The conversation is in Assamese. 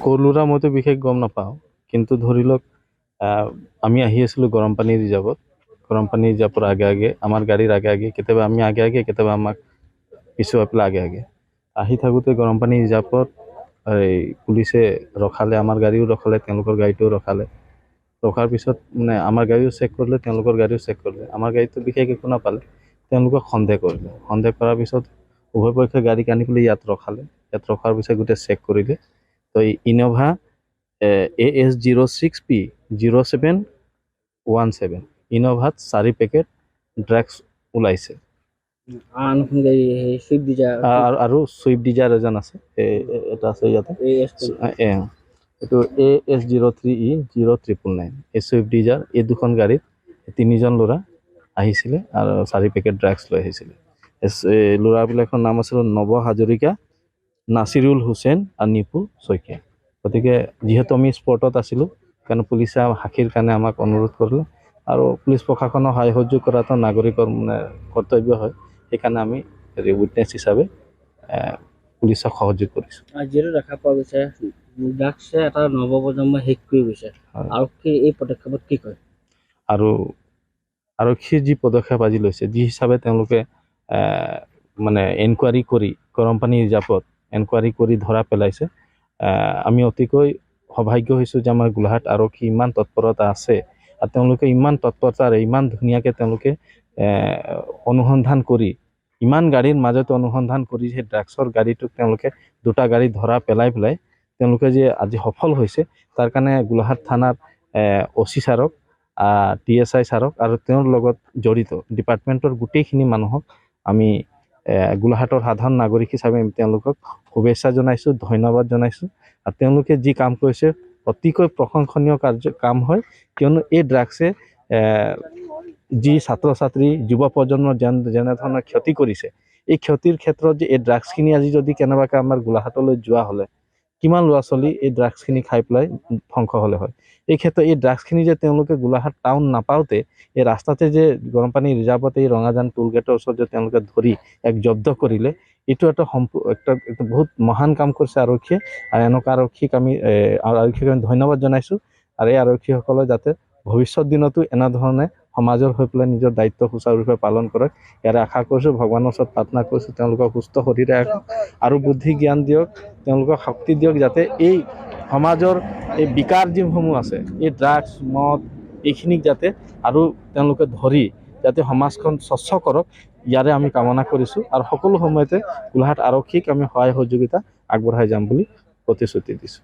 ক'লুৰা মইতো বিশেষ গম নাপাওঁ, কিন্তু ধৰি লওক আমি আহি আছিলোঁ গৰম পানী ৰিজাৰ্ভত। গৰম পানী ৰিজাৰ্ভৰ আগে আগে আমাৰ গাড়ীৰ আগে আগে কেতিয়াবা আমি আগে আগে কেতিয়াবা আমাক পিছুৱাই পেলাই আগে আগে আহি থাকোঁতে গৰম পানী ৰিজাৰ্ভত এই পুলিচে ৰখালে, আমাৰ গাড়ীও ৰখালে, তেওঁলোকৰ গাড়ীটোও ৰখালে। ৰখাৰ পিছত মানে আমাৰ গাড়ীও চেক কৰিলে, তেওঁলোকৰ গাড়ীও চেক কৰিলে। আমাৰ গাড়ীটো বিশেষ একো নাপালে, তেওঁলোকক সন্দেহ কৰিলে। সন্দেহ কৰাৰ পিছত উভয় পক্ষে গাড়ীক আনি পেলাই ইয়াত ৰখালে। ইয়াত ৰখাৰ পিছত গোটেই চেক কৰিলে। তো ইন'ভা AS06P0717 ইন'ভাত 4 পেকেট ড্ৰাগছ ওলাইছে। আৰু ছুইফ্ট ডিজায়াৰ এজন আছে, এটা আছে ইয়াতে, এইটো AS03E0999। এই ছুইফ্ট ডিজায়াৰ, এই দুখন গাড়ীত 3জন ল'ৰা আহিছিলে আৰু 4 পেকেট ড্ৰাগছ লৈ আহিছিলে। ল'ৰাবিলাকৰ নাম আছিল নৱ হাজৰিকা, নাছিৰুল হুছেইন আৰু নিপু শইকীয়া। গতিকে যিহেতু আমি স্পটত আছিলোঁ, কাৰণ পুলিচে সাক্ষীৰ কাৰণে আমাক অনুৰোধ কৰিলে, আৰু পুলিচ প্ৰশাসনৰ সহায় সহযোগ কৰাটো নাগৰিকৰ মানে কৰ্তব্য হয়। সেইকাৰণে আমি উইটনেছ হিচাপে পুলিচক সহযোগ কৰিছোঁ। যিহেতু দেখা পোৱা গৈছে ড্ৰাগছে এটা নৱপ্ৰজন্ম শেষ কৰি গৈছে, আৰক্ষীৰ এই পদক্ষেপত কি কয়? আৰু আৰক্ষীৰ যি পদক্ষেপ আজি লৈছে, যি হিচাপে তেওঁলোকে মানে এনকুৱাৰী কৰি গৰম পানী ৰিজাৰ্ভত এনকুৱাৰী কৰি ধৰা পেলাইছে, আমি অতিকৈ সৌভাগ্য হৈছোঁ যে আমাৰ গোলাঘাট আৰক্ষী ইমান তৎপৰতা আছে, আৰু তেওঁলোকে ইমান তৎপৰতাৰে ইমান ধুনীয়াকৈ তেওঁলোকে অনুসন্ধান কৰি, ইমান গাড়ীৰ মাজত অনুসন্ধান কৰি সেই ড্ৰাগছৰ গাড়ীটোক তেওঁলোকে 2টা গাড়ী ধৰা পেলাই তেওঁলোকে যে আজি সফল হৈছে, তাৰ কাৰণে গোলাঘাট থানাৰ OC ছাৰক, TSI ছাৰক আৰু তেওঁৰ লগত জড়িত ডিপাৰ্টমেণ্টৰ গোটেইখিনি মানুহক আমি গোলাঘাটৰ সাধাৰণ নাগৰিক হিচাপে তেওঁলোকক শুভেচ্ছা জনাইছোঁ, ধন্যবাদ জনাইছোঁ। আৰু তেওঁলোকে যি কাম কৰিছে অতিকৈ প্ৰশংসনীয় কাম হয়, কিয়নো এই ড্ৰাগছে যি ছাত্ৰ ছাত্ৰী যুৱ প্ৰজন্মৰ যেনেধৰণৰ ক্ষতি কৰিছে, এই ক্ষতিৰ ক্ষেত্ৰত যে এই ড্ৰাগছখিনি আজি যদি কেনেবাকৈ আমাৰ গোলাঘাটলৈ যোৱা হ'লে কিমান ল'ৰা ছোৱালী এই ড্ৰাগছখিনি খাই পেলাই ধ্বংস হ'লে হয়। এই ক্ষেত্ৰত এই ড্ৰাগছখিনি যে তেওঁলোকে গোলাঘাট টাউন নাপাওঁতে এই ৰাস্তাতে যে গৰম পানী ৰিজাৰ্ভত এই ৰঙাজান টোল গেটৰ ওচৰত যে তেওঁলোকে ধৰি জব্দ কৰিলে, এইটো এটা বহুত মহান কাম কৰিছে আৰক্ষীয়ে। আৰু এনেকুৱা আৰক্ষীক আমি ধন্যবাদ জনাইছোঁ। আৰু এই আৰক্ষীসকলে যাতে ভৱিষ্যত দিনতো এনেধৰণে সমাজৰ হৈ পেলাই নিজৰ দায়িত্ব সুচাৰুৰূপে পালন কৰে, ইয়াৰে আশা কৰিছোঁ। ভগৱানৰ ওচৰত প্ৰাৰ্থনা কৰিছোঁ তেওঁলোকক সুস্থ শৰীৰে আৰু বুদ্ধি জ্ঞান দিয়ক, তেওঁলোকক শক্তি দিয়ক, যাতে এই সমাজৰ এই বিকাৰ যিসমূহ আছে, এই ড্ৰাগছ মদ এইখিনিক যাতে আৰু তেওঁলোকে ধৰি যাতে সমাজখন স্বচ্ছ কৰক, ইয়াৰে আমি কামনা কৰিছোঁ। আৰু সকলো সময়তে গোলাঘাট আৰক্ষীক আমি সহায় সহযোগিতা আগবঢ়াই যাম বুলি প্ৰতিশ্ৰুতি দিছোঁ।